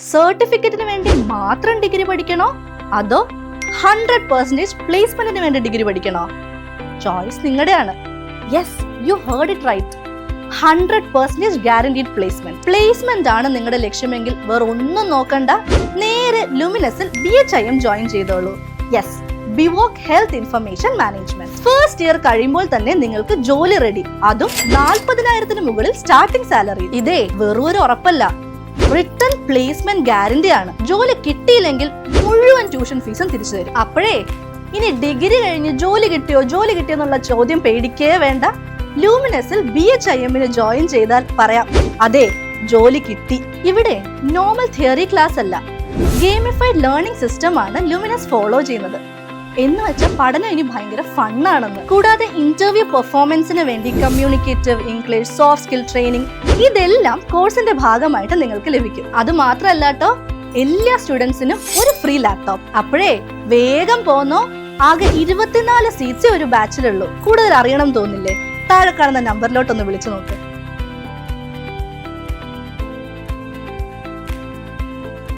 സർട്ടിഫിക്കറ്റിന് വേണ്ടി മാത്രം ഡിഗ്രി പഠിക്കണോ അതോ 100% പ്ലേസ്മെന്റിന് വേണ്ടി ഡിഗ്രി പഠിക്കണോ? ചോയ്സ് നിങ്ങളുടെയാണ്. Yes, you heard it right. 100% guaranteed placement. Placement ആണ് നിങ്ങളുടെ ലക്ഷ്യമെങ്കിൽ വേറെ ഒന്നും നോക്കണ്ട, നേരെ ലുമിനസിൽ BHIM ജോയിൻ ചെയ്തോളൂ. Yes, BVoc health information management. First year കഴിയുമ്പോൾ തന്നെ നിങ്ങൾക്ക് ജോലി റെഡി, അതും 40,000 മുകളിൽ സ്റ്റാർട്ടിംഗ് സാലറി. ഇതേ വെറും ഒരു ഉറപ്പല്ല, റിട്ടൺ പ്ലേസ്മെന്റ് ഗ്യാരണ്ടി ആണ്. ജോലി കിട്ടിയില്ലെങ്കിൽ മുഴുവൻ ട്യൂഷൻ ഫീസും തിരിച്ചു തരും. അപ്പോഴേ ഇനി ഡിഗ്രി കഴിഞ്ഞ് ജോലി കിട്ടിയോ എന്നുള്ള ചോദ്യം പേടിക്കേ വേണ്ട. ലൂമിനസിൽ BHIM ജോയിൻ ചെയ്താൽ പറയാം, അതെ ജോലി കിട്ടി. ഇവിടെ നോർമൽ തിയറി ക്ലാസ് അല്ല, ഗെയിമിഫൈഡ് ലേണിംഗ് സിസ്റ്റം ആണ് ലൂമിനസ് ഫോളോ ചെയ്യുന്നത്. എന്ന് വെച്ചാൽ പഠനം ഇനി ഭയങ്കര ഫണ്ണാണെന്ന്. കൂടാതെ ഇന്റർവ്യൂ പെർഫോമൻസിന് വേണ്ടി communicative English, soft skill training, ഇതെല്ലാം കോഴ്സിന്റെ ഭാഗമായിട്ട് നിങ്ങൾക്ക് ലഭിക്കും. അത് മാത്രമല്ല കേട്ടോ, എല്ലാ സ്റ്റുഡൻസിനും ഒരു ഫ്രീ ലാപ്ടോപ്പ്. അപ്പോഴേ വേഗം പോന്നോ, ആകെ 24 സീറ്റ്സേ ഒരു ബാച്ചിലുള്ളൂ. കൂടുതൽ അറിയണം തോന്നില്ലേ? താഴെ കാണുന്ന നമ്പറിലോട്ടൊന്ന് വിളിച്ചു നോക്ക്.